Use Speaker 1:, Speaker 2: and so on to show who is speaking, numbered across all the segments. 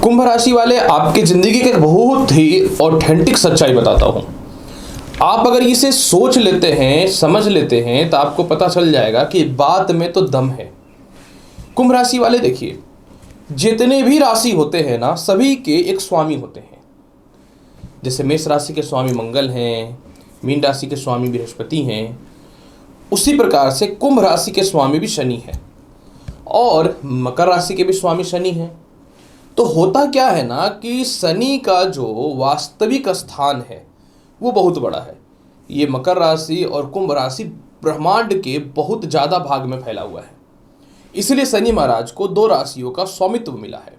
Speaker 1: कुंभ राशि वाले, आपकी जिंदगी की एक बहुत ही ऑथेंटिक सच्चाई बताता हूं। आप अगर इसे सोच लेते हैं, समझ लेते हैं, तो आपको पता चल जाएगा कि बात में तो दम है। कुंभ राशि वाले देखिए, जितने भी राशि होते हैं ना, सभी के एक स्वामी होते हैं। जैसे मेष राशि के स्वामी मंगल हैं, मीन राशि के स्वामी बृहस्पति हैं, उसी प्रकार से कुंभ राशि के स्वामी भी शनि है और मकर राशि के भी स्वामी शनि हैं। तो होता क्या है ना कि शनि का जो वास्तविक स्थान है वो बहुत बड़ा है। ये मकर राशि और कुंभ राशि ब्रह्मांड के बहुत ज़्यादा भाग में फैला हुआ है, इसलिए शनि महाराज को दो राशियों का स्वामित्व मिला है।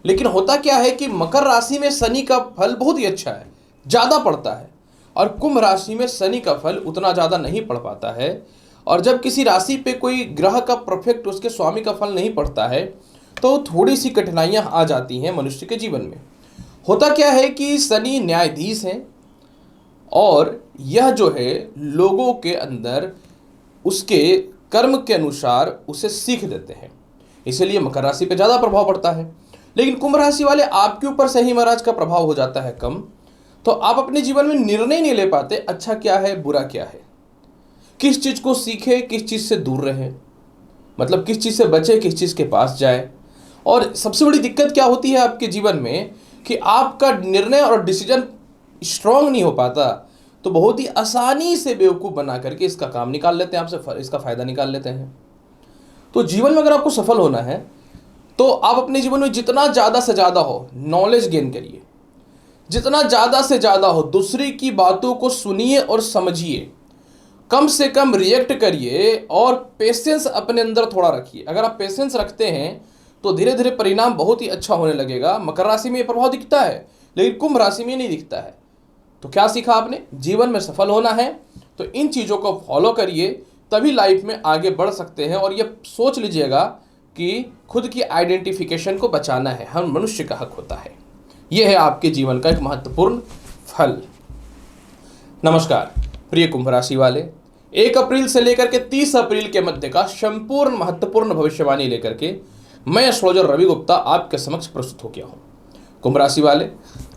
Speaker 1: लेकिन होता क्या है कि मकर राशि में शनि का फल बहुत ही अच्छा है, ज़्यादा पड़ता है, और कुंभ राशि में शनि का फल उतना ज़्यादा नहीं पड़ पाता है। और जब किसी राशि पे कोई ग्रह का परफेक्ट उसके स्वामी का फल नहीं पड़ता है तो थोड़ी सी कठिनाइयां आ जाती हैं मनुष्य के जीवन में। होता क्या है कि शनि न्यायाधीश हैं और यह जो है लोगों के अंदर उसके कर्म के अनुसार उसे सीख देते हैं, इसलिए मकर राशि पे ज़्यादा प्रभाव पड़ता है। लेकिन कुंभ राशि वाले, आपके ऊपर शनि महाराज का प्रभाव हो जाता है कम, तो आप अपने जीवन में निर्णय नहीं ले पाते, अच्छा क्या है बुरा क्या है, किस चीज़ को सीखे किस चीज़ से दूर रहे, मतलब किस चीज़ से बचे किस चीज़ के पास जाए। और सबसे बड़ी दिक्कत क्या होती है आपके जीवन में कि आपका निर्णय और डिसीजन स्ट्रांग नहीं हो पाता, तो बहुत ही आसानी से बेवकूफ़ बना करके इसका काम निकाल लेते हैं, आपसे इसका फ़ायदा निकाल लेते हैं। तो जीवन में अगर आपको सफल होना है तो आप अपने जीवन में जितना ज़्यादा से ज़्यादा हो नॉलेज गेन करिए, जितना ज़्यादा से ज़्यादा हो दूसरे की बातों को सुनिए और समझिए, कम से कम रिएक्ट करिए और पेशेंस अपने अंदर थोड़ा रखिए। अगर आप पेशेंस रखते हैं तो धीरे धीरे परिणाम बहुत ही अच्छा होने लगेगा। मकर राशि में ये प्रभाव दिखता है लेकिन कुंभ राशि में नहीं दिखता है। तो क्या सीखा आपने? जीवन में सफल होना है तो इन चीज़ों को फॉलो करिए, तभी लाइफ में आगे बढ़ सकते हैं। और ये सोच लीजिएगा कि खुद की आइडेंटिफिकेशन को बचाना है, हर मनुष्य का हक होता है। यह है आपके जीवन का एक महत्वपूर्ण फल। नमस्कार प्रिय कुंभ राशि वाले, 1 अप्रैल से लेकर के 30 अप्रैल के मध्य का संपूर्ण महत्वपूर्ण भविष्यवाणी लेकर के मैं एस्ट्रोलॉजर रवि गुप्ता आपके समक्ष प्रस्तुत हो गया हूँ। कुंभ राशि वाले,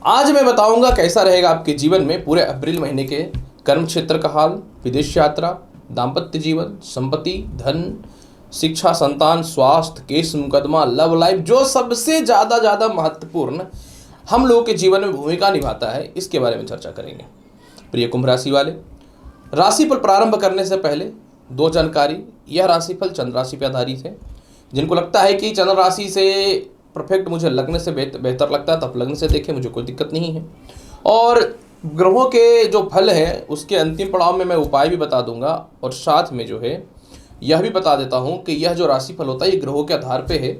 Speaker 1: आज मैं बताऊंगा कैसा रहेगा आपके जीवन में पूरे अप्रैल महीने के कर्म क्षेत्र का हाल, विदेश यात्रा, दाम्पत्य जीवन, संपत्ति, धन, शिक्षा, संतान, स्वास्थ्य, केस मुकदमा, लव लाइफ, जो सबसे ज़्यादा महत्वपूर्ण हम लोगों के जीवन में भूमिका निभाता है, इसके बारे में चर्चा करेंगे। प्रिय कुंभ राशि वाले, राशि पर प्रारंभ करने से पहले दो जानकारी। यह राशिफल चंद्र राशि पर आधारित है। जिनको लगता है कि चंद्र राशि से परफेक्ट मुझे लग्न से बेहतर लगता है, तब लग्न से देखें, मुझे कोई दिक्कत नहीं है। और ग्रहों के जो फल हैं उसके अंतिम पड़ाव में मैं उपाय भी बता दूंगा, और साथ में जो है यह भी बता देता हूं कि यह जो राशिफल होता है ये ग्रहों के आधार पे है।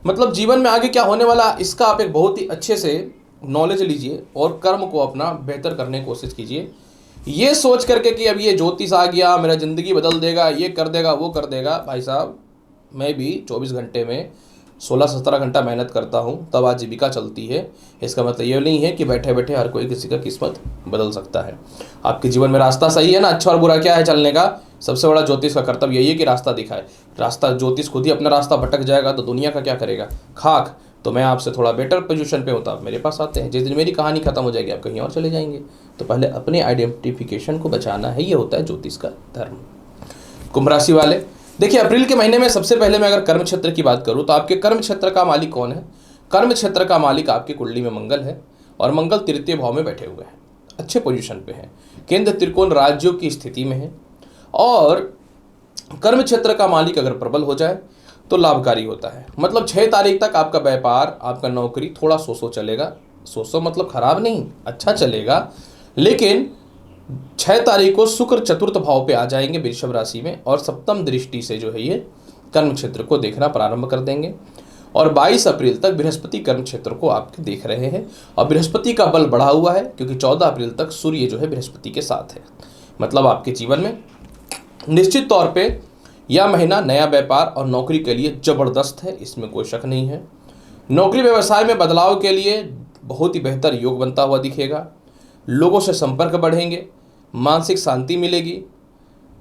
Speaker 1: मतलब जीवन में आगे क्या होने वाला, इसका आप एक बहुत ही अच्छे से नॉलेज लीजिए और कर्म को अपना बेहतर करने की कोशिश कीजिए। ये सोच करके कि अब ये ज्योतिष आ गया मेरा ज़िंदगी बदल देगा, ये कर देगा वो कर देगा, भाई साहब मैं भी 24 घंटे में 16-17 घंटा मेहनत करता हूँ, तब आजीविका चलती है। इसका मतलब ये नहीं है कि बैठे बैठे हर कोई किसी का किस्मत बदल सकता है। आपके जीवन में रास्ता सही है ना, अच्छा और बुरा क्या है चलने का, सबसे बड़ा ज्योतिष का कर्तव्य यही है कि रास्ता दिखाए। रास्ता ज्योतिष खुद ही अपना रास्ता भटक जाएगा तो दुनिया का क्या करेगा, खाक। तो मैं आपसे थोड़ा बेटर पोजीशन पे होता, आप मेरे पास आते हैं। जिस दिन मेरी कहानी खत्म हो जाएगी आप कहीं और चले जाएंगे। तो पहले अपने आइडेंटिफिकेशन को बचाना है, ये होता है ज्योतिष का धर्म। कुंभ राशि वाले देखिए, अप्रैल के महीने में सबसे पहले मैं अगर कर्म क्षेत्र की बात करूं तो आपके कर्म क्षेत्र का मालिक कौन है? कर्म क्षेत्र का मालिक आपकी कुंडली में मंगल है, और मंगल तृतीय भाव में बैठे हुए हैं, अच्छे पोजीशन पे हैं, केंद्र त्रिकोण राज्यों की स्थिति में है। और कर्म क्षेत्र का मालिक अगर प्रबल हो जाए तो लाभकारी होता है। मतलब 6 तारीख तक आपका व्यापार, आपका नौकरी थोड़ा सो चलेगा। सो मतलब खराब नहीं, अच्छा चलेगा। लेकिन 6 तारीख को शुक्र चतुर्थ भाव पे आ जाएंगे वृषभ राशि में, और सप्तम दृष्टि से जो है ये कर्म क्षेत्र को देखना प्रारंभ कर देंगे। और 22 अप्रैल तक बृहस्पति कर्म क्षेत्र को आपके देख रहे हैं, और बृहस्पति का बल बढ़ा हुआ है क्योंकि 14 अप्रैल तक सूर्य जो है बृहस्पति के साथ है। मतलब आपके जीवन में निश्चित तौर पे यह महीना नया व्यापार और नौकरी के लिए जबरदस्त है, इसमें कोई शक नहीं है। नौकरी व्यवसाय में बदलाव के लिए बहुत ही बेहतर योग बनता हुआ दिखेगा। लोगों से संपर्क बढ़ेंगे, मानसिक शांति मिलेगी,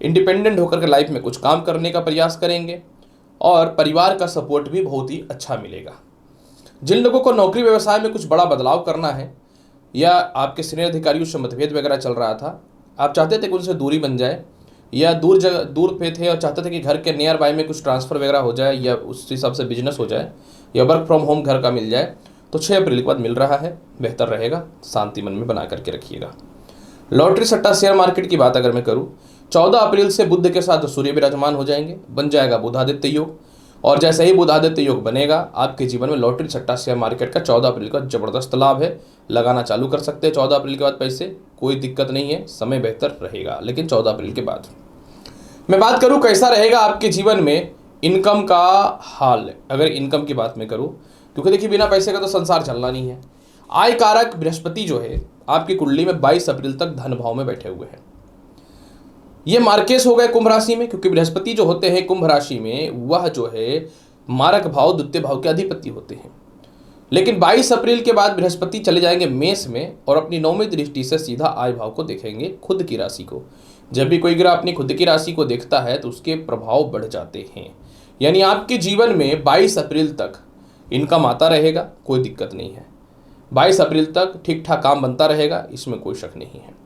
Speaker 1: इंडिपेंडेंट होकर के लाइफ में कुछ काम करने का प्रयास करेंगे, और परिवार का सपोर्ट भी बहुत ही अच्छा मिलेगा। जिन लोगों को नौकरी व्यवसाय में कुछ बड़ा बदलाव करना है या आपके सीनियर अधिकारियों से मतभेद वगैरह चल रहा था, आप चाहते थे कि उनसे दूरी बन जाए, या दूर पे थे और चाहते थे कि घर के नियर बाय में कुछ ट्रांसफ़र वगैरह हो जाए या उस हिसाब से बिजनेस हो जाए या वर्क फ्रॉम होम घर का मिल जाए, तो 6 अप्रैल के बाद मिल रहा है, बेहतर रहेगा, शांति मन में बना करके रखिएगा। लॉटरी सट्टा शेयर मार्केट की बात अगर मैं करूं, 14 अप्रैल से बुध के साथ सूर्य विराजमान हो जाएंगे, बन जाएगा बुधादित्य योग, और जैसे ही बुधादित्य योग बनेगा आपके जीवन में लॉटरी सट्टा शेयर मार्केट का 14 अप्रैल का जबरदस्त लाभ है। लगाना चालू कर सकते हैं 14 अप्रैल के बाद पैसे, कोई दिक्कत नहीं है, समय बेहतर रहेगा, लेकिन 14 अप्रैल के बाद। मैं बात करूं कैसा रहेगा आपके जीवन में इनकम का हाल, अगर इनकम की बात मैं करूं, क्योंकि देखिए बिना पैसे का तो संसार चलना नहीं है। आय कारक बृहस्पति जो है आपकी कुंडली में 22 अप्रैल तक धन भाव में बैठे हुए हैं। ये मार्केस हो गए कुंभ राशि में, क्योंकि बृहस्पति जो होते हैं कुंभ राशि में वह जो है मारक भाव द्वितीय भाव के अधिपति होते हैं। लेकिन 22 अप्रैल के बाद बृहस्पति चले जाएंगे मेष में और अपनी 9वीं दृष्टि से सीधा आय भाव को देखेंगे, खुद की राशि को। जब भी कोई ग्रह अपनी खुद की राशि को देखता है तो उसके प्रभाव बढ़ जाते हैं। यानी आपके जीवन में 22 अप्रैल तक इनकम आता रहेगा, कोई दिक्कत नहीं है। 22 अप्रैल तक ठीक ठाक काम बनता रहेगा, इसमें कोई शक नहीं है।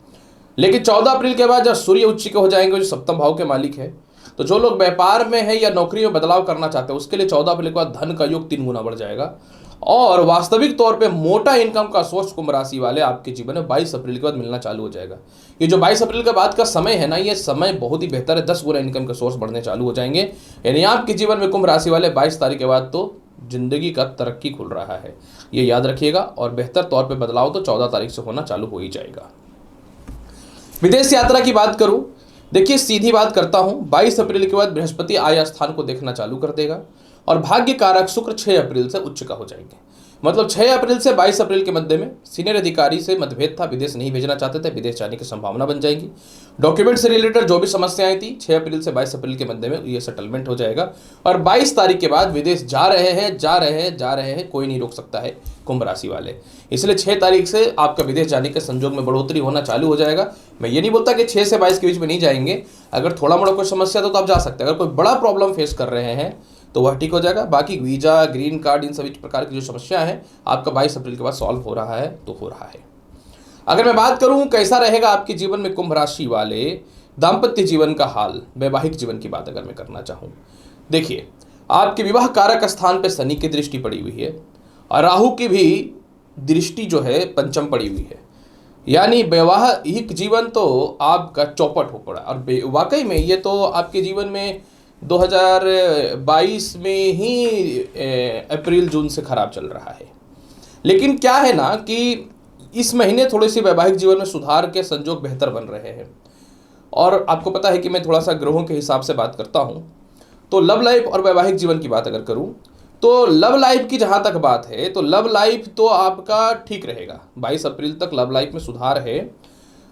Speaker 1: लेकिन 14 अप्रैल के बाद जब सूर्य उच्च के हो जाएंगे, जो सप्तम भाव के मालिक है, तो जो लोग व्यापार में है या नौकरी में बदलाव करना चाहते हैं उसके लिए 14 अप्रैल के बाद धन का योग 3 गुना बढ़ जाएगा। और वास्तविक तौर पे मोटा इनकम का सोर्स कुंभ राशि वाले आपके जीवन में 22 अप्रैल के बाद मिलना चालू हो जाएगा। ये जो 22 अप्रैल के बाद का समय है ना, ये समय बहुत ही बेहतर है, 10 गुना इनकम का सोर्स बढ़ने चालू हो जाएंगे। यानी आपके जीवन में कुंभ राशि वाले 22 तारीख के बाद तो जिंदगी का तरक्की खुल रहा है, ये याद रखिएगा। और बेहतर तौर पे बदलाव तो 14 तारीख से होना चालू हो ही जाएगा। विदेश यात्रा की बात करूं, देखिए सीधी बात करता हूं, 22 अप्रैल के बाद बृहस्पति आय स्थान को देखना चालू कर देगा और भाग्य कारक शुक्र 6 अप्रैल से उच्च का हो जाएंगे। मतलब 6 अप्रैल से 22 अप्रैल के मध्य में सीनियर अधिकारी से मतभेद था, विदेश नहीं भेजना चाहते थे, विदेश जाने की संभावना बन जाएगी। डॉक्यूमेंट से रिलेटेड जो भी समस्याएं थी 6 अप्रैल से 22 अप्रैल के मध्य में ये सेटलमेंट हो जाएगा। और 22 तारीख के बाद विदेश जा रहे हैं, कोई नहीं रोक सकता है कुंभ राशि वाले। इसलिए 6 तारीख से आपका विदेश जाने के संजोग में बढ़ोतरी होना चालू हो जाएगा। मैं ये नहीं बोलता कि 6 से 22 के बीच में नहीं जाएंगे, अगर थोड़ा मोड़ा कोई समस्या तो आप जा सकते हैं। अगर कोई बड़ा प्रॉब्लम फेस कर रहे हैं तो वह ठीक हो जाएगा। बाकी वीजा, ग्रीन कार्ड, इन सभी प्रकार की जो समस्या है आपका 22 अप्रैल के बाद सॉल्व हो रहा है तो हो रहा है। अगर मैं बात करूं कैसा रहेगा आपके जीवन में कुंभ राशि वाले दाम्पत्य जीवन का हाल, वैवाहिक जीवन की बात अगर मैं करना चाहूं, देखिए आपके विवाह कारक स्थान पे शनि की दृष्टि पड़ी हुई है और राहु की भी दृष्टि जो है पंचम पड़ी हुई है। यानी वैवाहिक जीवन तो आपका चौपट हो पड़ा। और वाकई में ये तो आपके जीवन में 2022 में ही अप्रैल जून से खराब चल रहा है। लेकिन क्या है ना कि इस महीने थोड़ी सी वैवाहिक जीवन में सुधार के संजोग बेहतर बन रहे हैं। और आपको पता है कि मैं थोड़ा सा ग्रहों के हिसाब से बात करता हूं, तो लव लाइफ और वैवाहिक जीवन की बात अगर करूं तो लव लाइफ की जहां तक बात है तो लव लाइफ तो आपका ठीक रहेगा, 22 अप्रैल तक लव लाइफ में सुधार है।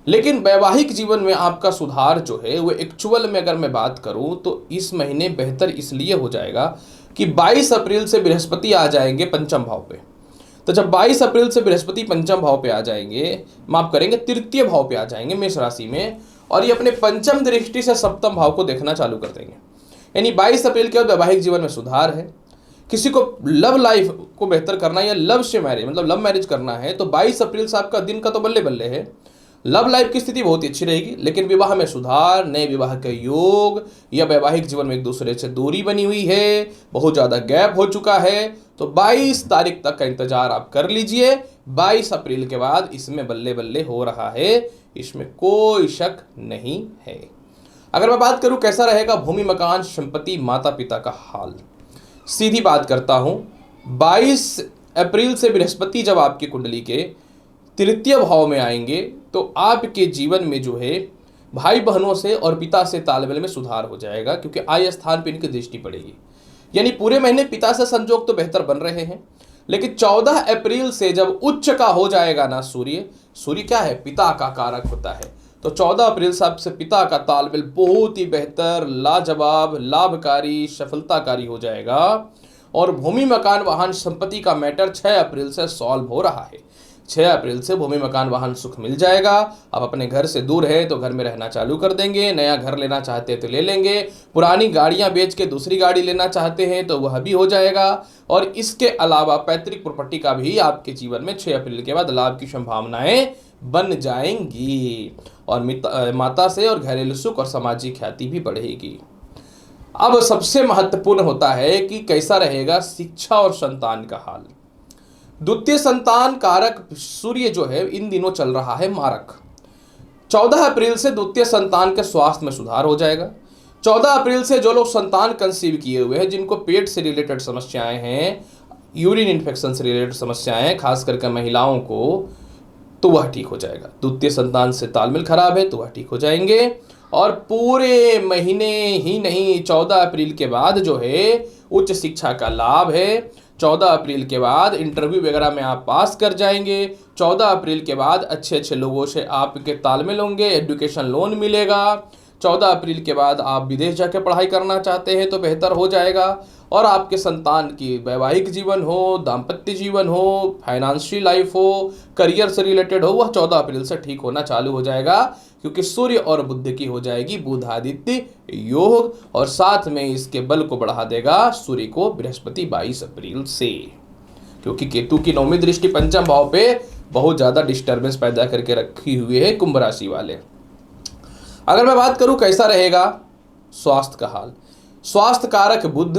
Speaker 1: लेकिन वैवाहिक जीवन में आपका सुधार जो है वो एक्चुअल में अगर मैं बात करूं तो इस महीने बेहतर इसलिए हो जाएगा कि 22 अप्रैल से बृहस्पति आ जाएंगे पंचम भाव पे। तो जब 22 अप्रैल से बृहस्पति पंचम भाव पे आ जाएंगे, माफ करेंगे तृतीय भाव पे आ जाएंगे मेष राशि में, और ये अपने पंचम दृष्टि से सप्तम भाव को देखना चालू कर देंगे। यानी 22 अप्रैल के बाद वैवाहिक जीवन में सुधार है। किसी को लव लाइफ को बेहतर करना है या लव से मैरिज मतलब लव मैरिज करना है तो 22 अप्रैल से आपका दिन का तो बल्ले बल्ले है। लव लाइफ की स्थिति बहुत ही अच्छी रहेगी, लेकिन विवाह में सुधार, नए विवाह के योग या वैवाहिक जीवन में एक दूसरे से दूरी बनी हुई है, बहुत ज़्यादा गैप हो चुका है, तो 22 तारीख तक का इंतजार आप कर लीजिए। 22 अप्रैल के बाद इसमें बल्ले बल्ले हो रहा है, इसमें कोई शक नहीं है। अगर मैं बात करूं कैसा रहेगा भूमि, मकान, संपत्ति, माता पिता का हाल, सीधी बात करता हूं, 22 अप्रैल से बृहस्पति जब आपकी कुंडली के तृतीय भाव में आएंगे तो आपके जीवन में जो है भाई बहनों से और पिता से तालमेल में सुधार हो जाएगा, क्योंकि आय स्थान पर इनकी दृष्टि पड़ेगी। यानी पूरे महीने पिता से संजोग तो बेहतर बन रहे हैं, लेकिन 14 अप्रैल से जब उच्च का हो जाएगा ना सूर्य क्या है, पिता का कारक होता है, तो 14 अप्रैल से आपसे पिता का तालमेल बहुत ही बेहतर, लाजवाब, लाभकारी, सफलताकारी हो जाएगा। और भूमि, मकान, वाहन, संपत्ति का मैटर 6 अप्रैल से सॉल्व हो रहा है। 6 अप्रैल से भूमि मकान वाहन सुख मिल जाएगा। आप अपने घर से दूर है तो घर में रहना चालू कर देंगे। नया घर लेना चाहते हैं तो ले लेंगे। पुरानी गाड़ियां बेच के दूसरी गाड़ी लेना चाहते हैं तो वह भी हो जाएगा। और इसके अलावा पैतृक प्रॉपर्टी का भी आपके जीवन में 6 अप्रैल के बाद लाभ की संभावनाएं बन जाएंगी। और माता से और घरेलू सुख और सामाजिक ख्याति भी बढ़ेगी। अब सबसे महत्वपूर्ण होता है कि कैसा रहेगा शिक्षा और संतान का हाल। द्वितीय संतान कारक सूर्य जो है इन दिनों चल रहा है मारक। 14 अप्रैल से द्वितीय संतान के स्वास्थ्य में सुधार हो जाएगा। 14 अप्रैल से जो लोग संतान कंसीव किए हुए हैं, जिनको पेट से रिलेटेड समस्याएं हैं, यूरिन इन्फेक्शन से रिलेटेड समस्याएं हैं, खास करके महिलाओं को, तो वह ठीक हो जाएगा। द्वितीय संतान से तालमेल खराब है तो वह ठीक हो जाएंगे। और पूरे महीने ही नहीं, 14 अप्रैल के बाद जो है उच्च शिक्षा का लाभ है। 14 अप्रैल के बाद इंटरव्यू वगैरह में आप पास कर जाएंगे। 14 अप्रैल के बाद अच्छे अच्छे लोगों से आपके तालमेल होंगे, एजुकेशन लोन मिलेगा। 14 अप्रैल के बाद आप विदेश जाकर पढ़ाई करना चाहते हैं तो बेहतर हो जाएगा। और आपके संतान की वैवाहिक जीवन हो, दाम्पत्य जीवन हो, फाइनेंशियल लाइफ हो, करियर से रिलेटेड हो, वह 14 अप्रैल से ठीक होना चालू हो जाएगा। क्योंकि सूर्य और बुध की हो जाएगी बुधादित्य योग। और साथ में इसके बल को बढ़ा देगा सूर्य को बृहस्पति 22 अप्रैल से, क्योंकि केतु की 9वीं दृष्टि पंचम भाव पे बहुत ज्यादा डिस्टर्बेंस पैदा करके रखी हुई है कुंभ राशि वाले। अगर मैं बात करूं कैसा रहेगा स्वास्थ्य का हाल, स्वास्थ्य कारक बुध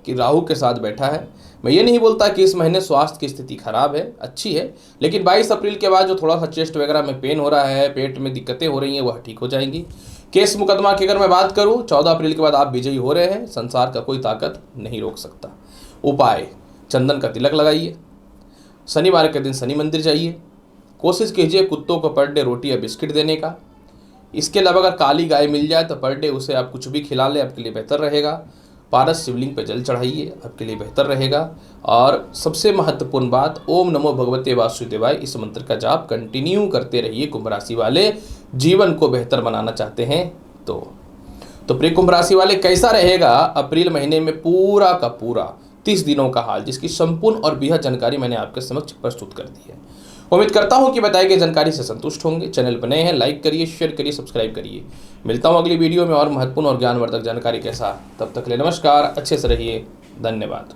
Speaker 1: कि राहु के साथ बैठा है। मैं ये नहीं बोलता कि इस महीने स्वास्थ्य की स्थिति खराब है, अच्छी है, लेकिन 22 अप्रैल के बाद जो थोड़ा सा चेस्ट वगैरह में पेन हो रहा है, पेट में दिक्कतें हो रही हैं, वह ठीक हो जाएंगी। केस मुकदमा की अगर मैं बात करूं, 14 अप्रैल के बाद आप विजयी हो रहे हैं, संसार का कोई ताकत नहीं रोक सकता। उपाय, चंदन का तिलक लगाइए, शनिवार के दिन शनि मंदिर जाइए, कोशिश कीजिए कुत्तों को पर डे रोटी या बिस्किट देने का। इसके अलावा अगर काली गाय मिल जाए तो पर डे उसे आप कुछ भी खिला लें, आपके लिए बेहतर रहेगा। पारस शिवलिंग पर जल चढ़ाइए, आपके लिए बेहतर रहेगा। और सबसे महत्वपूर्ण बात, ओम नमो भगवते वासुदेवाय, इस मंत्र का जाप कंटिन्यू करते रहिए। कुंभ राशि वाले जीवन को बेहतर बनाना चाहते हैं तो प्रिय कुंभ राशि वाले, कैसा रहेगा अप्रैल महीने में पूरा का पूरा 30 दिनों का हाल, जिसकी संपूर्ण और बेहद जानकारी मैंने आपके समक्ष प्रस्तुत कर दी है। उम्मीद करता हूं कि बताई गई जानकारी से संतुष्ट होंगे। चैनल पर नए हैं, लाइक करिए, शेयर करिए, सब्सक्राइब करिए। मिलता हूं अगली वीडियो में और महत्वपूर्ण और ज्ञानवर्धक जानकारी के साथ। तब तक के लिए नमस्कार, अच्छे से रहिए, धन्यवाद।